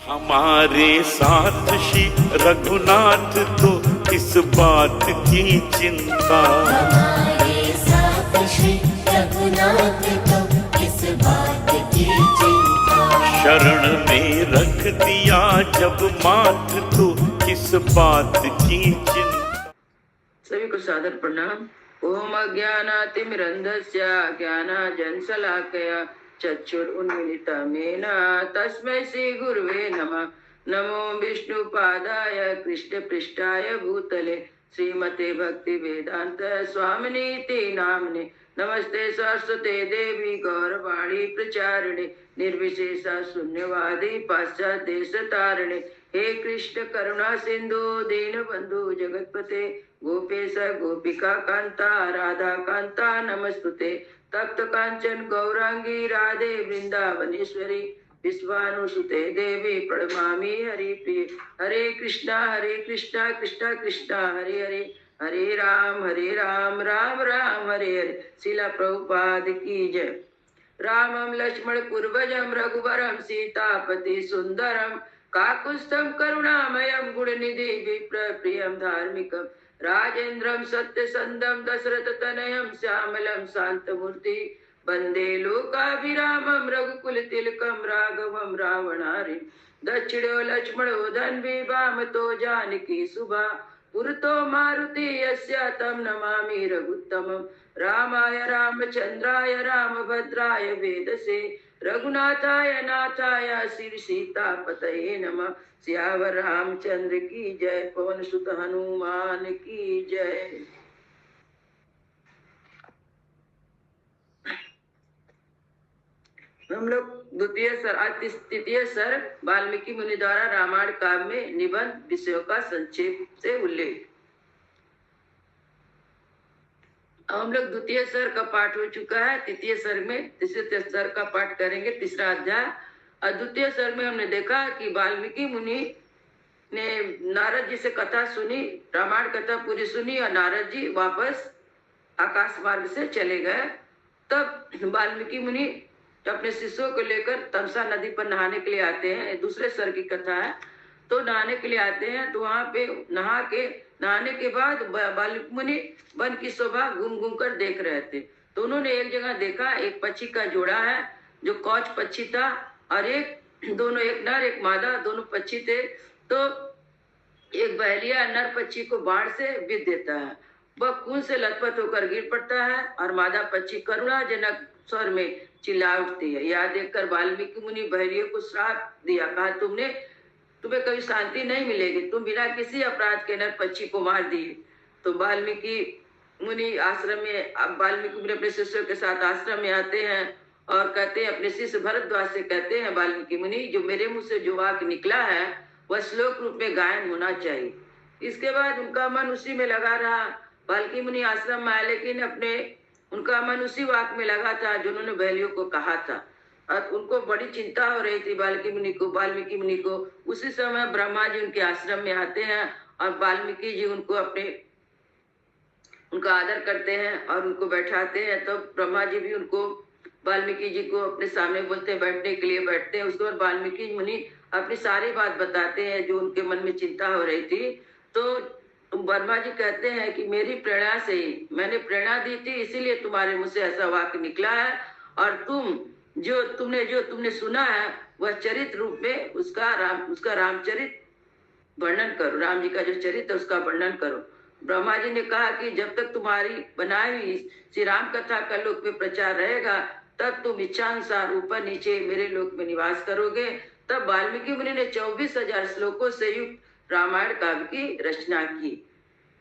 हमारे साथ श्री रघुनाथ तो किस बात की चिंता, हमारे साथ श्री रघुनाथ तो किस बात की चिंता। शरण में रख दिया जब माथ तो किस बात की चिंता। सभी को सादर प्रणाम। ओम अज्ञानातिमिरन्धस्य ज्ञानाञ्जनशलाकया चक्षुरुन्मीलितमेन तस्मै श्री गुरुवे नमः। नमो विष्णुपादाय कृष्णपृष्ठाय भूतले श्रीमते भक्ति वेदांत स्वामिनीति नामने। नमस्ते सरस्वते देवी गौरवाणी प्रचारिणे निर्विशेष शून्यवादी पाश्चात्य देश तारिणे। हे कृष्ण करुणा सिंधु दीन बंधु जगतपते गोपेश गोपिका कांता राधा कांता नमस्तुते। तप्त कांचन गौरांगी राधे वृंदावनेश्वरी विश्वानुसुते देवी प्रणमामि हरिप्रिये। हरे कृष्णा कृष्णा कृष्णा हरे हरे, हरे राम राम राम हरे हरे। शिला प्रभुपाद की जय। रामं लक्ष्मण पूर्वजं रघुवरं सीतापति सुंदरम काकुत्स्थं करुणामयं गुणनिधि विप्रियं धार्मिकं राजेन्द्रं सत्यसंधं दशरथतनयं श्यामलं शान्तमूर्ति वन्दे लोकाभिरामं रघुकुलतिलकं राघवं रावणारि। दक्षिणो लक्ष्मणो धन्वी वामतो जानकी सुभा पुरतो मारुति यस्य तं नमामि रघुत्तमं। रामाय रामचंद्राय रामभद्राय वेदसे रघुनाथाय नाथाय श्री सीतापतये नमः। सियावर रामचंद्र की जय, पवन सुत हनुमान की जय। हम लोग तृतीय सर्ग वाल्मीकि मुनि द्वारा रामायण काव्य में निबंध विषयों का संक्षेप से उल्लेख। हम लोग द्वितीय सर्ग का पाठ हो चुका है। तृतीय सर्ग में तीसरे सर्ग का पाठ करेंगे, तीसरा अध्याय। और द्वितीय सर्ग में हमने देखा कि वाल्मीकि मुनि ने नारद जी से कथा सुनी, रामायण कथा पूरी सुनी और नारद जी वापस आकाश मार्ग से चले गए। तब वाल्मीकि मुनि अपने शिष्यों को लेकर तमसा नदी पर नहाने के लिए आते हैं। दूसरे सर्ग की कथा है। तो नहाने के लिए आते हैं, तो वहां पे नहाने के बाद वाल्मीकि मुनि वन की शोभा घूम घूम कर देख रहे थे। तो उन्होंने एक जगह देखा, एक पक्षी का जोड़ा है जो कौच पक्षी था और एक नर एक मादा दोनों पक्षी थे। तो एक बहलिया नर पक्षी को बाढ़ से बीत देता है, वह खून से लथपथ होकर गिर पड़ता है और मादा पक्षी करुणाजनक स्वर में चिल्ला उठती है। यह देखकर वाल्मीकि मुनि बहलियों को श्राप दिया, कहा तुम्हें कभी शांति नहीं मिलेगी, तुम बिना किसी अपराध के नर पक्षी को मार दिए। तो वाल्मीकि मुनि अपने शिष्यों के साथ आश्रम में आते हैं और कहते हैं, अपने शिष्य भरद्वाज से कहते हैं, वाल्मीकि मुनि जो मेरे मुंह से जो वाक्य निकला है वह श्लोक रूप में गायन होना चाहिए। इसके बाद उनका मन उसी में लगा रहा। वाल्मीकि मुनि आश्रम में आए, लेकिन उनका मन उसी वाक्य में लगा था जो उन्होंने बहलियों को कहा था। और उनको बड़ी चिंता हो रही थी वाल्मीकि मुनि को। उसी समय ब्रह्मा जी उनके आश्रम में आते हैं और वाल्मीकि जी उनका आदर करते हैं और उनको बैठाते हैं। तो ब्रह्मा जी भी वाल्मीकि जी को अपने सामने बोलते हैं, बैठने के लिए बैठते हैं। उसके बाद वाल्मीकि मुनि अपनी सारी बात बताते हैं जो उनके मन में चिंता हो रही थी। तो ब्रह्मा जी कहते हैं कि मेरी प्रेरणा से ही, मैंने प्रेरणा दी थी, इसीलिए तुम्हारे मुंह से ऐसा वाक्य निकला है। और तुमने सुना है वह चरित्र रूप में उसका रामचरित वर्णन करो, राम जी का जो चरित्र है उसका वर्णन करो। ब्रह्मा जी ने कहा कि जब तक तुम्हारी बनाई हुई श्री राम कथा का लोक में प्रचार रहेगा तब तुम इच्छानुसार ऊपर नीचे मेरे लोक में निवास करोगे। तब वाल्मीकि मुनि ने 24,000 श्लोकों से युक्त रामायण काव्य की रचना की।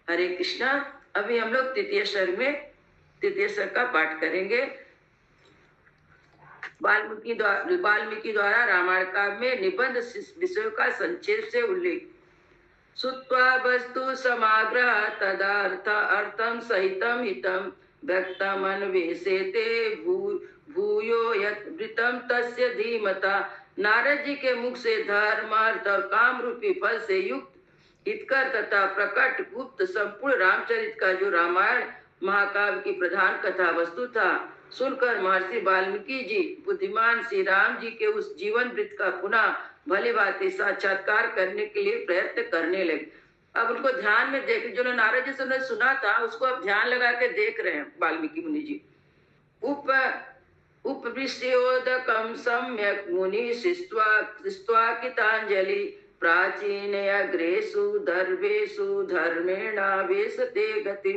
हरे कृष्णा। अभी हम लोग तृतीय सर्ग का पाठ करेंगे। वाल्मीकि द्वारा रामायण काव्य में निबंध विषयों का संक्षेप से उल्लेख। सुत्वा वस्तु समाग्रह तदार्थ अर्थम सहितम हितम व्यक्तम अन्वेषेते भूयो यत् वृतम तस्य धीमता। नारद जी के मुख से धर्म अर्थ और काम रूपी फल से युक्त हितकर तथा प्रकट गुप्त संपूर्ण रामचरित का जो रामायण महाकाव्य की प्रधान कथा वस्तु था, सुनकर महर्षि वाल्मीकि जी बुद्धिमान श्री राम जी के उस जीवन वृत्त का पुनः भली भांति साक्षात्कार करने के लिए प्रयत्न करने लगे। अब उनको ध्यान में देख, जो नारद जी से उन्होंने सुना था उसको अब ध्यान लगा के देख रहे हैं वाल्मीकि मुनि जी। उपविश्योदकं सम्यक् मुनि शिष्ट्वा कितांजलि प्राचीन अग्रेषु दर्वेषु धर्मेणावेशते गति।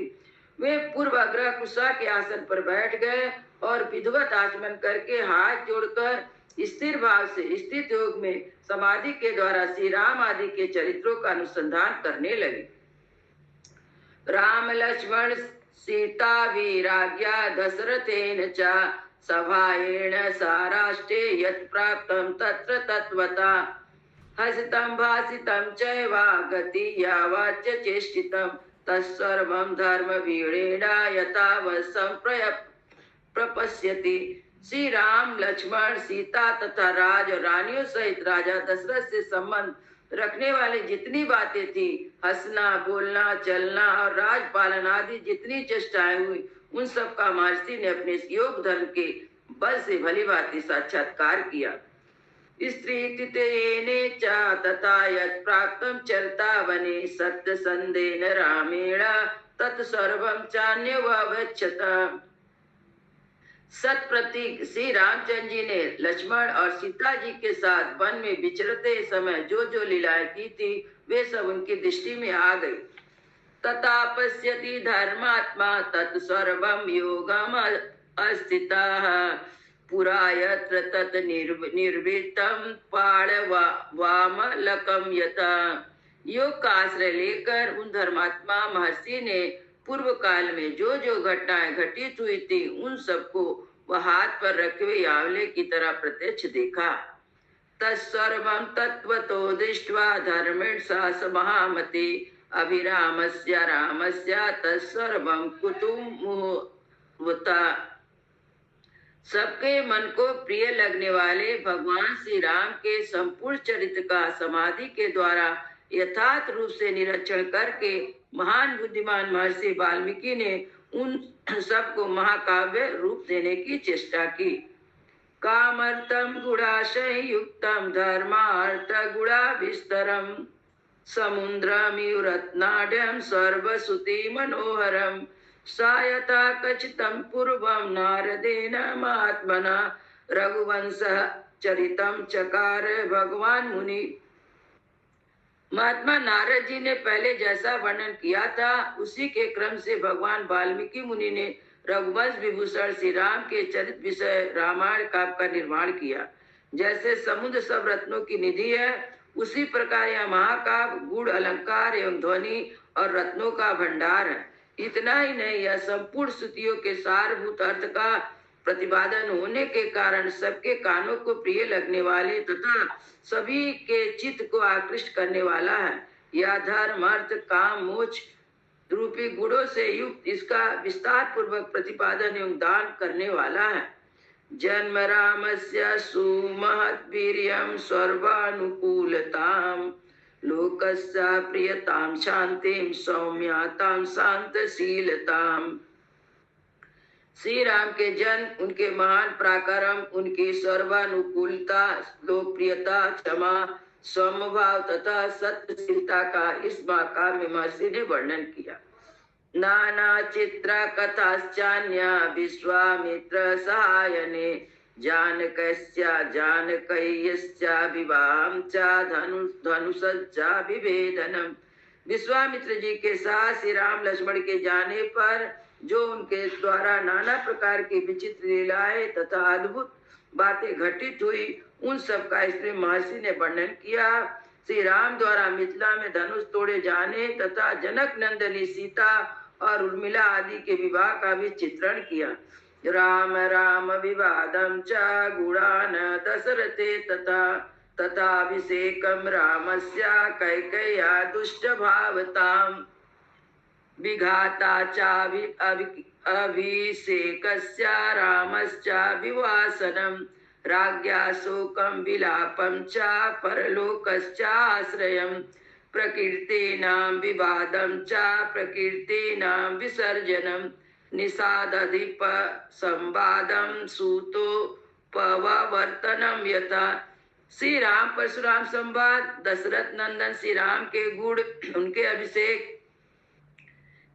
वे पूर्व अग्रह कुशा के आसन पर बैठ गए और विधिवत आचमन करके हाथ जोड़कर स्थिर भाव से स्थित योग में समाधि के द्वारा श्री राम आदि के चरित्रों का अनुसंधान करने लगे। राम लक्ष्मण सीता वीराज्ञा दशरथेन च सभाएण साराष्टे यत् प्राप्तं तत्र तत्वता हसितं भासितं चैवागति यावाच्च चेष्टितं तत्सर्वं धर्मवीरेण यथावश्यं प्रपश्यति। श्री राम लक्ष्मण सीता तथा राज रानियों सहित राजा दशरथ से संबंध रखने वाली जितनी बातें थी, हंसना बोलना चलना और राजपालन आदि जितनी चेष्टाएं हुई, उन सब का महर्षि ने अपने योग धर्म के बल से भली भांति साक्षात्कार किया। स्त्री तथा यत् प्राप्तं चरता वने सत्य संदेन रामेण तत्सर्वं चान्यवगच्छत। सत प्रतीक श्री रामचंद्र जी ने लक्ष्मण और सीता जी के साथ वन में विचरते समय जो जो लीलाएं की थी वे सब उनकी दृष्टि में आ गई। तथा पश्यति धर्मात्मा तत्सर्वं योगम अस्थितः पुरा यत्र तत् निर्वृत्तं पाणवामलकं यथा। योग का आश्रय लेकर उन धर्मात्मा महर्षि ने पूर्व काल में जो जो घटनाएं घटित हुई थी उन सबको वह हाथ पर रखे हुए आंवले की तरह प्रत्यक्ष देखा। तत्सर्वं तत्वतो दृष्ट्वा धर्मेण सहस महामति अभिरामस्य रामस्य तत्सर्वं कुतुमुता। सबके मन को प्रिय लगने वाले भगवान श्री राम के संपूर्ण चरित्र का समाधि के द्वारा यथार्थ रूप से निरीक्षण करके महान बुद्धिमान महर्षि वाल्मीकि ने उन सबको महाकाव्य रूप देने की चेष्टा की। कामर्थम गुणाशय युक्तम धर्मार्थ गुणा विस्तरम समुद्रमिव रत्नाढ्यम सर्वसुति मनोहरम सायता कचितं पूर्वं नारदेन महात्मना रघुवंश चरितम चकार। भगवान मुनि महात्मा नारद जी ने पहले जैसा वर्णन किया था उसी के क्रम से भगवान वाल्मीकि मुनि ने रघुवंश विभूषण श्री राम के चरित्र विषय रामायण काव्य का निर्माण किया। जैसे समुद्र सब रत्नों की निधि है, उसी प्रकार यह महाकाव्य गुण अलंकार एवं ध्वनि और रत्नों का भंडार है। इतना ही नहीं, यह संपूर्ण स्तुतियों के सारभूत अर्थ का प्रतिपादन होने के कारण सबके कानों को प्रिय लगने वाले तथा सभी के चित्त को आकृष्ट करने वाला है। यह धर्म अर्थ काम मोक्ष रूपी गुणों से युक्त इसका विस्तार पूर्वक प्रतिपादन एवं दान करने वाला है। जन्म रामस्य सुमहद्वीर्यं सर्वानुकूलतां लोकस्य प्रियतां शांतिं सौम्यतां शांतशीलतां। श्री राम के जन्म, उनके महान पराक्रम, उनकी सर्वानुकूलता, लोकप्रियता, क्षमा, समभाव तथा सत्यशीलता का इस महाकाव्य में महर्षि ने वर्णन किया। नाना चित्र कथाश्चान्या विश्वामित्र सहायने जानकस्या जानकय्यस्या विवाहं च धनुषच्चा विभेदनम। विश्वामित्र जी के साथ श्री राम लक्ष्मण के जाने पर जो उनके द्वारा नाना प्रकार की विचित्र लीलाएं तथा अद्भुत बातें घटित हुई उन सब का इसमें महर्षि ने वर्णन किया। श्री राम द्वारा मिथिला में धनुष तोड़े जाने तथा जनक नंदनी सीता और उर्मिला आदि के विवाह का भी चित्रण किया। राम राम विवादम च गुणान दशरथे तथाभिषेकम रामस्य कैकेय्या दुष्ट भावताम विघाता अभिषेकस्य रामस्य विवासनम राज्ञा शोकं विलापं च परलोकस्य आश्रयं प्रकीर्तीनां विवादं च प्रकीर्तीनां विसर्जनं निषादधिप संवादं सूतोपवर्तनं यथा। श्री राम परशुराम संवाद, दशरथ नंदन श्री राम के गुण, उनके अभिषेक,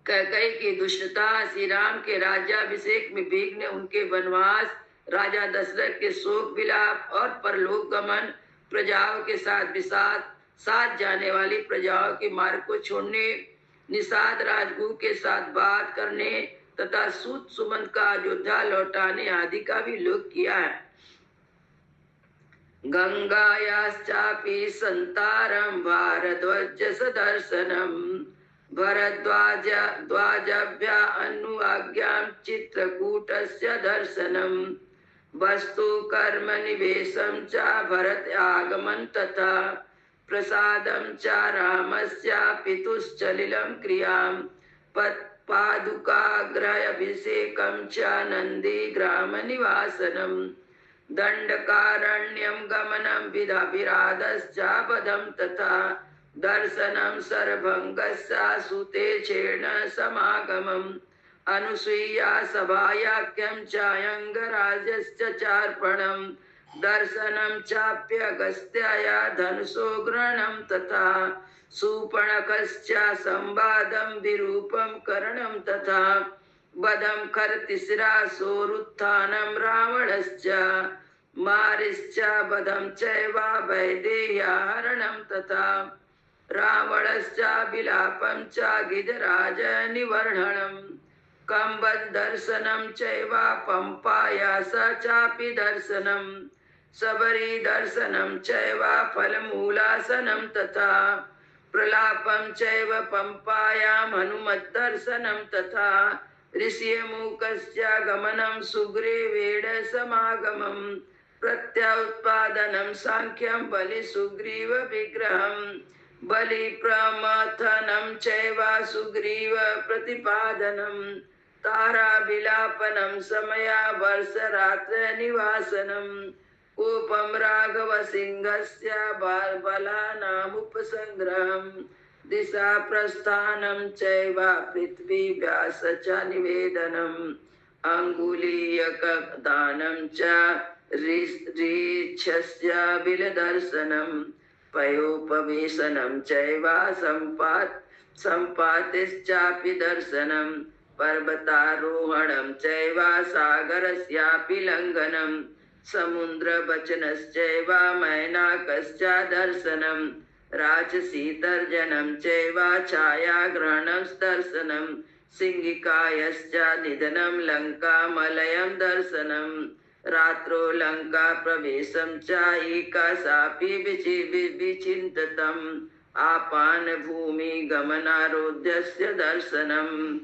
कैकेयी की दुष्टता, श्री राम के राज्याभिषेक में विघ्न, उनके वनवास, राजा दशरथ के शोक विलाप और परलोक गमन, प्रजाओं के साथ विषाद, साथ जाने वाली प्रजाओं के मार्ग को छोड़ने, निषाद राजगु के साथ बात करने तथा सूत सुमंत का अयोध्या लौटाने आदि का भी उल्लेख किया है। गंगायाश्चापि संतारम भारद्वाज सदर्शनम भरद्वाज द्वाजभ्या अनुआज्ञां चित्रकूटस्य दर्शनम वस्तु कर्म निवेशं च भरत आगमन तथा प्रसादं च रामस्य पितुश्चलिलं क्रियां पादुकाग्रहाभिषेकं च नंदीग्राम निवासनम दंडकारण्यं गमनं विराधश्च पदं तथा दर्शनं सरभंगस्य सुतेक्षेण समागमम् अनुसूया सभायाख्यं चायंगराजस्य चार्पणं दर्शनं चाप्यगस्त्याय धनुषो ग्रहणं तथा सूर्पणखश्च संवादं विरूपं करणं तथा वधं खरतिशिरासोरुत्थानं रावणश्च मारिश्च वधं चैव वैदेह्यहरणं तथा रावणश्च विलापं च गिरिराज निवर्हणम् कंबदर्शनं चैव पंपायास चापि दर्शनं सबरी दर्शनं चैव फलमूलासनं तथा प्रलापं चैव पंपायां हनुमद्दर्शनं तथा ऋष्यमूकस्य गमनं सुग्रीवेण समागमं प्रत्युत्पादनं सांख्यं बलिसुग्रीव विग्रहं बलिप्रमथनं चैव सुग्रीव प्रतिपादनं ताराविलापनं समया वर्षरात्र निवासनं कोपं राघवसिंहस्य बलानामुपसंग्रहं दिशा प्रस्थानं चैव पृथ्वीव्यास च निवेदनम् अंगुलीयकदानं च ऋक्षस्य बिलदर्शनं पयोपवेशनं चैव सम्पातिश्चापि दर्शनं पर्वतारोहणं चैव सागरस्यापि लङ्घनं समुद्रवचनश्चैव मैनाकश्च दर्शनं राजसीतर्जनं चैव छायाग्रहणं दर्शनं सिंहिकायश्च निधनं लङ्कामलयं दर्शनं रात्रो लंका प्रवेशं च एकासापि विचिन्ततम् आपान भूमि गमनारोध्यस्य दर्शनम्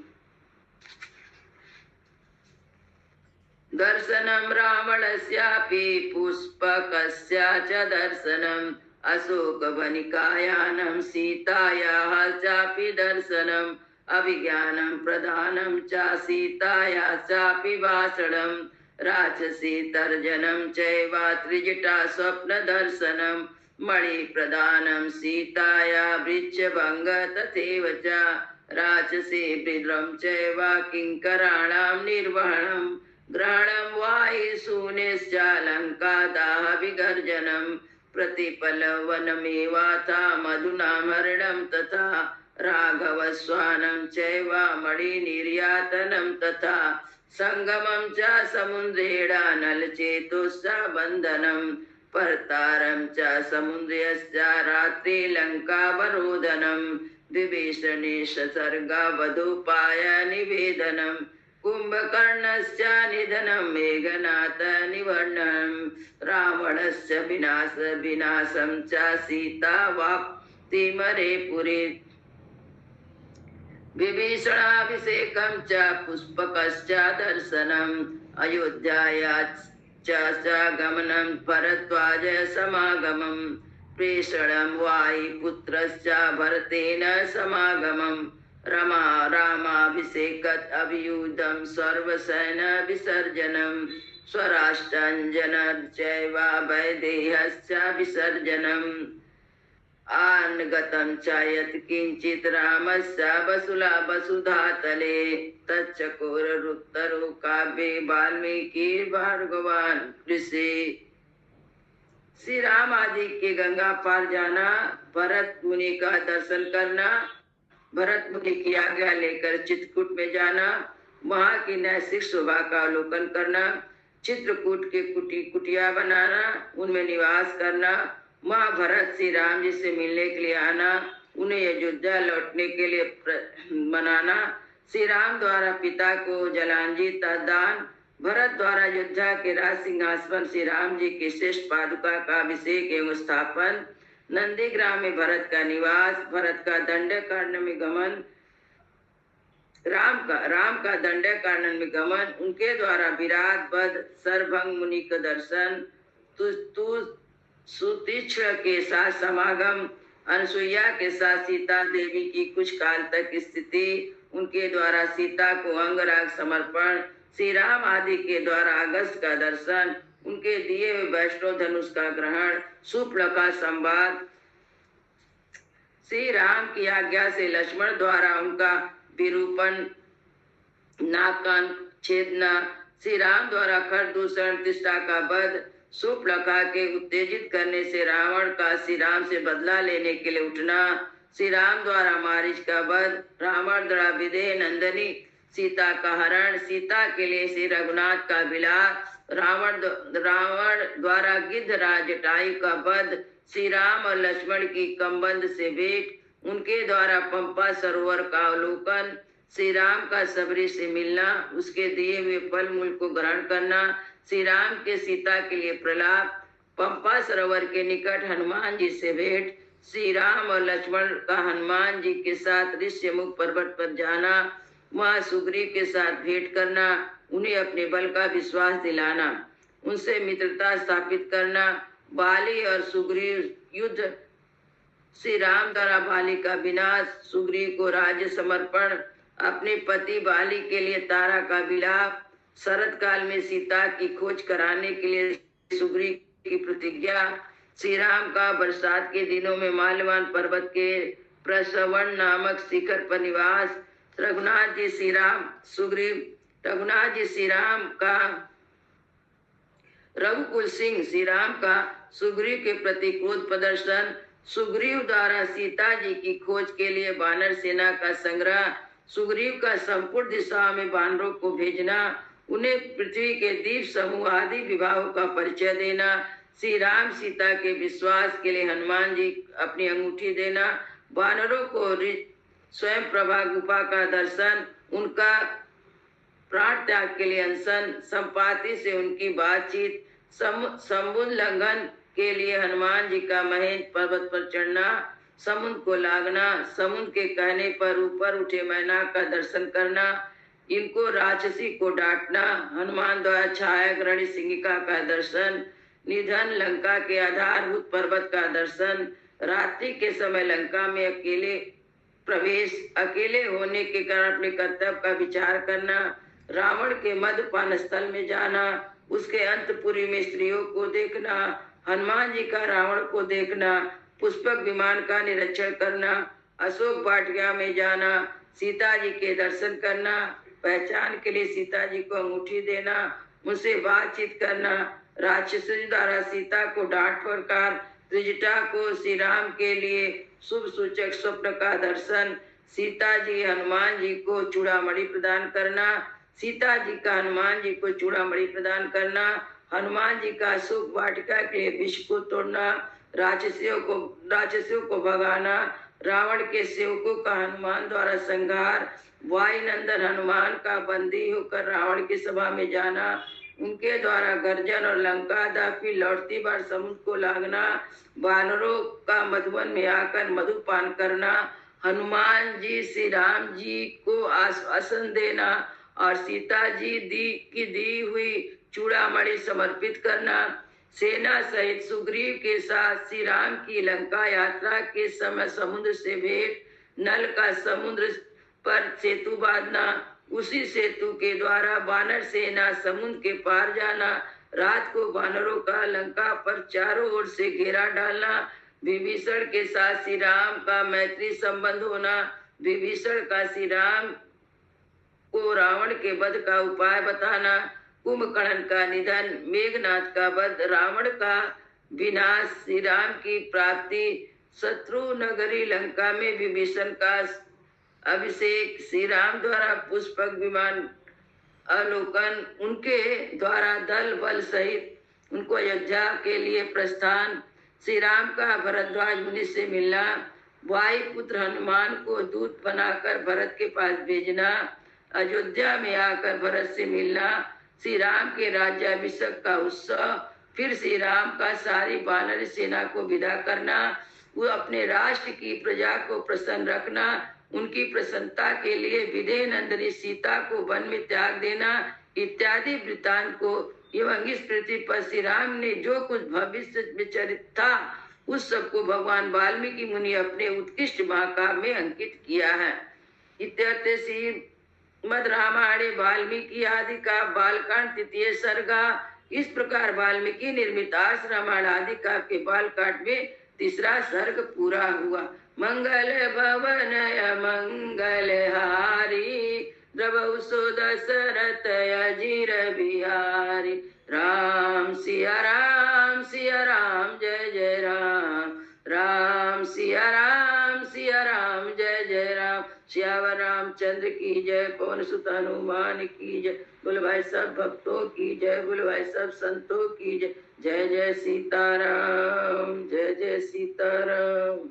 दर्शनं रावणस्यापि पुष्पकस्य च दर्शनम् अशोकवनिकायानं सीतायाः चापि दर्शनम् अभिज्ञानं प्रदानं च सीतायाः चापि भाषणम् राजसी तर्जनं चैव त्रिजटा स्वप्नदर्शनं मणिप्रदानं सीताया वृक्षभङ्ग तथैव च राजसी बिद्रं चैव किङ्कराणां निर्वहणं ग्रहणं वायुशून्यश्च लङ्कादाह विगर्जनं प्रतिपलवनमेवाथा मधुनामरणं तथा राघवस्वानं चैव मणिनिर्यातनं तथा संगमं च समुद्रेण नलचेतुश्च बन्धनं परतारं च समुद्रश्च रात्रि लङ्कावरोधनं विभीषणेश सर्गवधूपाय निवेदनं कुम्भकर्णश्च निधनं मेघनाथ निवर्णनं रावणस्य विनाशं च सीतावाप्तिमरे पुरे विभीषणाभिषेकं च पुष्पकश्च दर्शनम् अयोध्यायाश्च गमनं भरद्वाज समागमं प्रेषणं वायुपुत्रश्च भरतेन समागमं रामाभिषेकत् अभियुद्धं सर्वसेन विसर्जनं स्वराष्ट्राञ्जनं चैव वैदेहश्च विसर्जनम् आनगतं च यत् किञ्चित् रामस्य वसुला वसुधातले तच्चकोरुत्तरो काव्ये वाल्मीकि भार्गवान् ऋषि श्री राम आदि के गंगा पार जाना, भरत मुनि का दर्शन करना, भरत मुनि की आज्ञा लेकर चित्रकूट में जाना, वहां की नैतिक शोभा का अवलोकन करना, चित्रकूट के कुटिया बनाना, उनमें निवास करना, वहां भरत श्री राम जी से मिलने के लिए आना, उन्हें अयोध्या लौटने के लिए मनाना, श्री राम द्वारा पिता को जलांजी दान, भरत द्वारा अयोध्या के राज सिंहासन श्री राम जी की श्रेष्ठ पादुका का अभिषेक एवं स्थापन, नंदीग्राम में भरत का निवास, भरत का दंडकारण्य में गमन, राम का दंडकारण्य में गमन, उनके द्वारा विराट वध, सर्वभंग मुनि का दर्शन, सुतीक्ष्ण के साथ समागम, अनसुईया के साथ सीता देवी की कुछ काल तक स्थिति, उनके द्वारा सीता को अंगराग समर्पण, श्री राम आदि के द्वारा अगस्त का दर्शन, उनके दिए हुए वैष्णव धनुष का ग्रहण, सुप्लका संवाद, श्री राम की आज्ञा से लक्ष्मण द्वारा उनका विरूपण, नाकन छेदना, श्री राम द्वारा खरदूषण तिष्ठा का वध, सुप्लका के उत्तेजित करने से रावण का श्री राम से बदला लेने के लिए उठना, श्री राम द्वारा मारीच का वध, रावण द्वारा विदेह नंदनी सीता का हरण, सीता के लिए श्री रघुनाथ का विलास, रावण द्वारा गिद्धराज जटायु का वध, श्री राम और लक्ष्मण की कमबंध से भेंट, उनके द्वारा पंपा सरोवर का अवलोकन, श्री राम का सबरी से मिलना, उसके दिए हुए फल मूल को ग्रहण करना, श्री राम के सीता के लिए प्रलाप, पंपा सरोवर के निकट हनुमान जी से भेंट, श्री राम और लक्ष्मण का हनुमान जी के साथ ऋष्यमुख पर्वत पर जाना, वहां सुग्रीव के साथ भेंट करना, उन्हें अपने बल का विश्वास दिलाना, उनसे मित्रता स्थापित करना, बाली और सुग्रीव युद्ध, श्री राम द्वारा बाली का विनाश, सुग्रीव को राज्य समर्पण, अपने पति बाली के लिए तारा का विलाप, शरद काल में सीता की खोज कराने के लिए सुग्रीव की प्रतिज्ञा, श्री राम का बरसात के दिनों में माल्यवान पर्वत के प्रसवण नामक शिखर पर निवास, रघुनाथ जी श्री राम का रघुकुल सिंह श्री राम का सुग्रीव के प्रति क्रोध प्रदर्शन, सुग्रीव द्वारा सीता जी की खोज के लिए वानर सेना का संग्रह, सुग्रीव का संपूर्ण दिशाओं में वानरों को भेजना, उन्हें पृथ्वी के द्वीप समूह आदि विभागों का परिचय देना, श्री राम सीता के विश्वास के लिए हनुमान जी अपनी अंगूठी देना, वानरों को स्वयं प्रभा गुफा का दर्शन, उनका प्राण त्याग के लिए अनशन, संपाति से उनकी बातचीत, समुद्र लंघन के लिए हनुमान जी का महेंद्र पर्वत पर चढ़ना, समुद्र को लागना, समुद्र के कहने पर ऊपर उठे मैना का दर्शन करना, इनको राक्षसी को डांटना, हनुमान द्वारा छाया ग्रहणी सिंहिका का दर्शन, निधन लंका के आधारभूत पर्वत का दर्शन, रात्रि के समय लंका में अकेले प्रवेश, अकेले होने के कारण अपने कर्तव्य का विचार करना, रावण के मदपान स्थल में जाना, उसके अंतपुरी में स्त्रियों को देखना, हनुमान जी का रावण को देखना, पुष्पक विमान का निरीक्षण करना, अशोक वाटिका में जाना, सीता जी के दर्शन करना, पहचान के लिए सीता जी को अंगूठी देना, उनसे बातचीत करना, राक्षसी द्वारा सीता को डांट फटकार, त्रिजटा को श्री राम के लिए शुभ सूचक स्वप्न का दर्शन, सीता जी हनुमान जी को चूड़ामणि प्रदान करना, सीता जी का हनुमान जी को चूड़ामणि प्रदान करना, हनुमान जी का अशोक वाटिका के लिए विष को तोड़ना, राक्षसियों को भगाना, रावण के सेवकों का हनुमान द्वारा संहार, वायुनंदन हनुमान का बंदी होकर रावण की सभा में जाना, उनके द्वारा गर्जन और लंका दाफी लौटती बार समुद्र को लागना, वानरों का मधुवन में आकर मधुपान करना, हनुमान जी श्री राम जी को आश्वासन देना और सीता जी की दी हुई चूड़ामणि समर्पित करना, सेना सहित सुग्रीव के साथ श्री राम की लंका यात्रा के समय समुद्र से भेंट, नल का समुद्र पर सेतु बांधना, उसी सेतु के द्वारा वानर सेना समुद्र के पार जाना, रात को वानरों का लंका पर चारों ओर से घेरा डालना, विभीषण के साथ श्री राम का मैत्री संबंध होना, विभीषण का श्री राम को रावण के वध का उपाय बताना, कुंभकर्ण का निधन, मेघनाथ का वध, रावण का विनाश, श्री राम की प्राप्ति, शत्रु नगरी लंका में विभीषण का अभिषेक, श्री राम द्वारा पुष्पक विमान अवलोकन, उनके द्वारा दल बल सहित उनको अयोध्या के लिए प्रस्थान, श्री राम का भरद्वाज मुनि से मिलना, वायुपुत्र हनुमान को दूत बनाकर भरत के पास भेजना, अयोध्या में आकर भरत से मिलना, श्री राम के राज्याभिषेक का उत्सव, फिर श्री राम का सारी वानर सेना को विदा करना, वो अपने राष्ट्र की प्रजा को प्रसन्न रखना, उनकी प्रसन्नता के लिए विदेह नंदिनी सीता को वन में त्याग देना इत्यादि वृत्तांत को एवं इस पृथ्वी पर श्री राम ने जो कुछ भविष्य विचरित था उस सबको भगवान वाल्मीकि मुनि अपने उत्कृष्ट महाकाव्य में अंकित किया है। इत्यर्थ श्रीमद् रामायणे वाल्मीकि आदि का बालकांड तृतीय सर्गा। इस प्रकार वाल्मीकि निर्मित रामायण आदि काव्य के बालकांड में तीसरा सर्ग पूरा हुआ। मंगल भवन मंगल हारी, द्रवहु सो दशरथ अजीर बिहारी, राम सिया राम जय जय राम, राम सिया राम जय जय राम। श्यावर रामचंद्र की जय, पवन सुत हनुमान की जय, बोल भाई सब भक्तों की जय, बोल भाई सब संतों की जय। जय जय सीताराम, जय जय सीताराम।